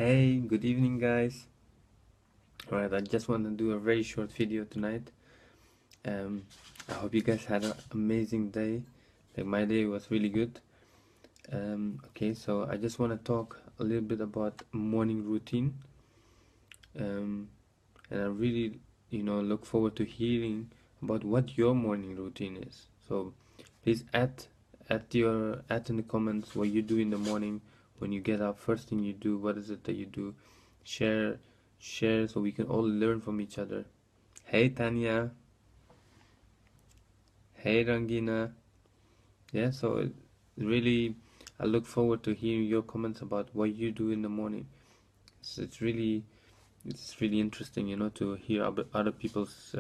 Hey, good evening, guys. Alright, I just want to do a very short video tonight. Um, I hope you guys had an amazing day. Like my day was really good. Okay, so I just want to talk a little bit about morning routine. And I really, look forward to hearing about what your morning routine is. So please add in the comments what you do in the morning when you get up. First thing you do, what is it that you do? Share, share, so we can all learn from each other. Hey Tanya, hey Rangina. Yeah, so really, I look forward to hearing your comments about what you do in the morning. So it's really interesting, to hear about other people's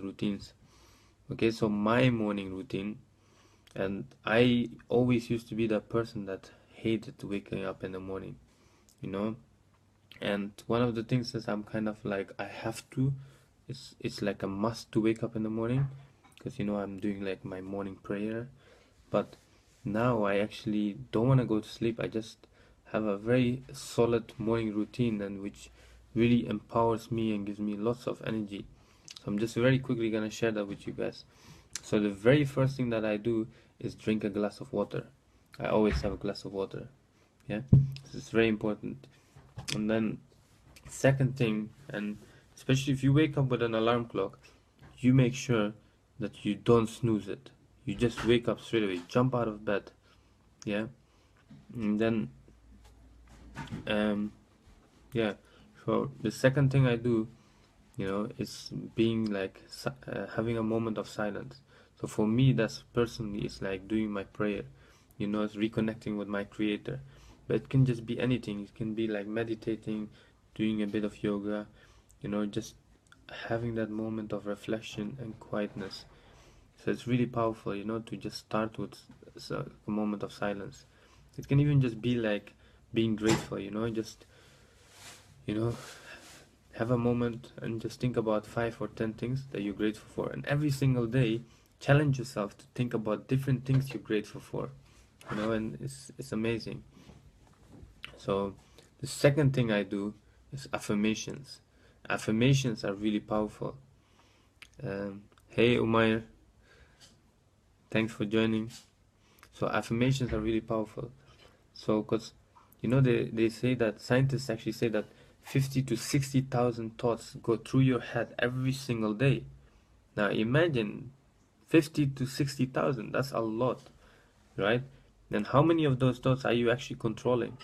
routines. Okay, so my morning routine, and I always used to be that person that hated waking up in the morning, you know. And one of the things is I'm kind of like I have to. It's like a must to wake up in the morning, because I'm doing like my morning prayer. But now I actually don't want to go to sleep. I just have a very solid morning routine, and which really empowers me and gives me lots of energy. So I'm just very quickly gonna share that with you guys. So the very first thing that I do is drink a glass of water. I always have a glass of water. Yeah, this is very important. And then second thing, and especially if you wake up with an alarm clock, you make sure that you don't snooze it. You just wake up straight away, jump out of bed. Yeah, and then um, yeah. So the second thing I do, is being like having a moment of silence. So for me, that's personally, it's like doing my prayer. It's reconnecting with my creator. But it can just be anything. It can be like meditating, doing a bit of yoga, just having that moment of reflection and quietness. So it's really powerful, to just start with a moment of silence. It can even just be like being grateful, just, you know, have a moment and just think about 5 or 10 things that you're grateful for. And every single day, challenge yourself to think about different things you're grateful for, and it's amazing. So the second thing I do is affirmations. Affirmations are really powerful. Hey Umair, thanks for joining. So affirmations are really powerful. So, because they say that scientists actually say that 50 to 60,000 thoughts go through your head every single day. Now imagine 50 to 60,000. That's a lot, right? Then how many of those thoughts are you actually controlling?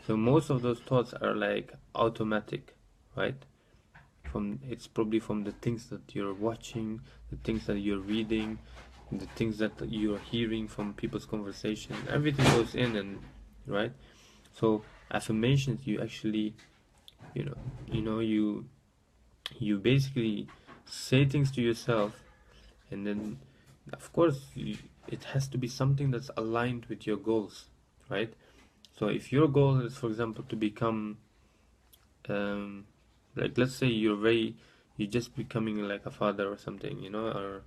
So most of those thoughts are like automatic, right? It's probably from the things that you're watching, the things that you're reading, the things that you're hearing from people's conversation. Everything goes in, and right. So affirmations, you actually, you know, you basically say things to yourself, and then, of course, it has to be something that's aligned with your goals, right? So if your goal is, for example, to become, like, let's say you're just becoming like a father or something, or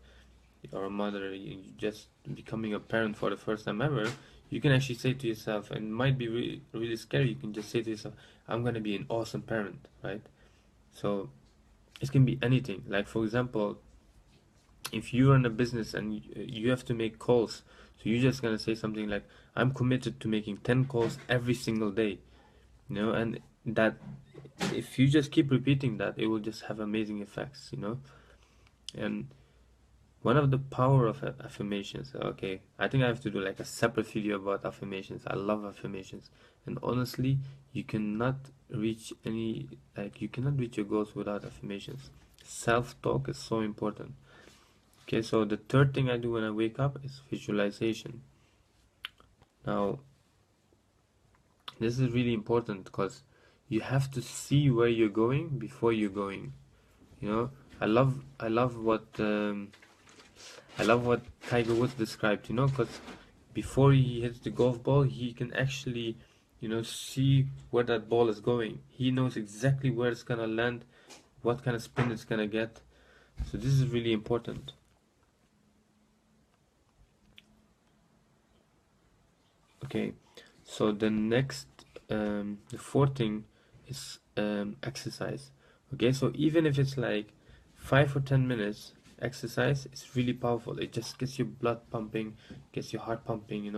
a mother, you just becoming a parent for the first time ever, you can actually say to yourself, and it might be really, really scary, you can just say to yourself, I'm going to be an awesome parent, right? So it can be anything. Like, for example, if you're in a business and you have to make calls, so you're just going to say something like, I'm committed to making 10 calls every single day, and that, if you just keep repeating that, it will just have amazing effects, and one of the power of affirmations. Okay, I think I have to do like a separate video about affirmations. I love affirmations, and honestly, you cannot you cannot reach your goals without affirmations. Self-talk is so important. Okay, so the third thing I do when I wake up is visualization. Now, this is really important because you have to see where you're going before you're going. You know, I love what Tiger Woods described, because before he hits the golf ball, he can actually, see where that ball is going. He knows exactly where it's gonna land, what kind of spin it's gonna get. So this is really important. Okay, so the next the fourth thing is exercise. Okay, so even if it's like 5 or 10 minutes exercise, it's really powerful. It just gets your blood pumping, gets your heart pumping,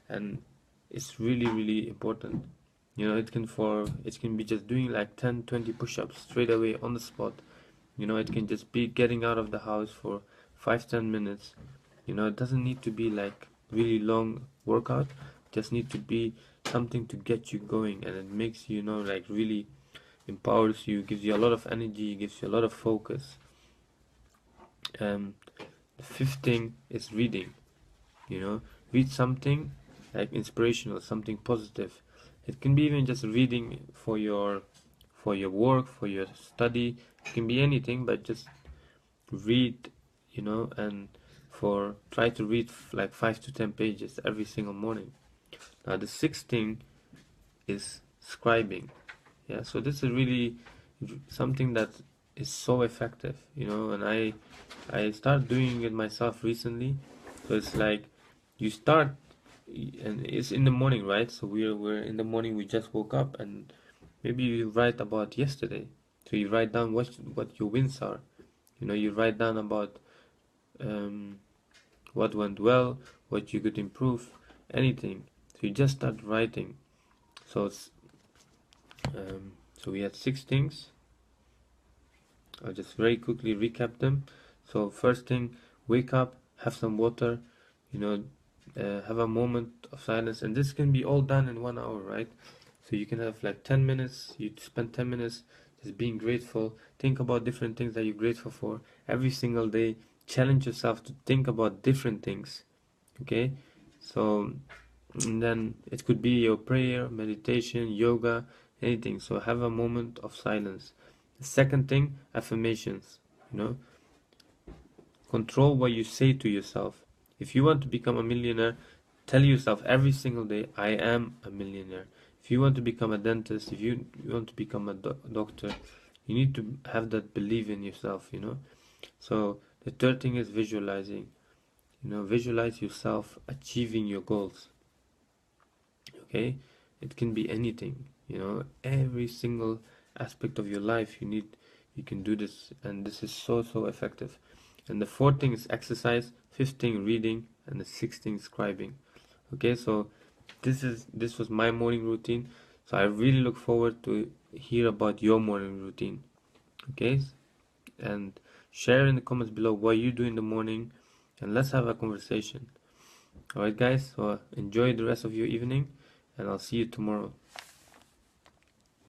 and it's really, really important. It can be just doing like 10, 20 push-ups straight away on the spot. It can just be getting out of the house for 5, 10 minutes. It doesn't need to be like really long workout. Just need to be something to get you going, and it makes you, like really empowers you, gives you a lot of energy, gives you a lot of focus. The fifth thing is reading. Read something like inspirational, something positive. It can be even just reading for your work, for your study. It can be anything, but just read, and try to read like 5 to 10 pages every single morning. Now the sixth thing is scribing. Yeah, so this is really something that is so effective, and I started doing it myself recently. So it's like you start, and it's in the morning, right? So we're in the morning, we just woke up, and maybe you write about yesterday. So you write down what your wins are. You write down about um, what went well, what you could improve, anything. So you just start writing. So it's so we had 6 things. I'll just very quickly recap them. So first thing, wake up, have some water, you know, have a moment of silence, and this can be all done in 1 hour, right? So you can have like 10 minutes, you spend 10 minutes just being grateful, think about different things that you're grateful for every single day, challenge yourself to think about different things, okay? So, and then it could be your prayer, meditation, yoga, anything. So have a moment of silence. The second thing, affirmations, you know, control what you say to yourself. If you want to become a millionaire, tell yourself every single day, I am a millionaire. If you want to become a dentist, if you want to become a doctor, you need to have that belief in yourself. So the third thing is visualizing. Visualize yourself achieving your goals. Okay, it can be anything. Every single aspect of your life you can do this, and this is so effective. And the fourth thing is exercise, fifth thing reading, and the sixth thing scribing. Okay, so this was my morning routine. So I really look forward to hear about your morning routine. Okay, and share in the comments below what you do in the morning, and let's have a conversation. Alright guys, so enjoy the rest of your evening, and I'll see you tomorrow.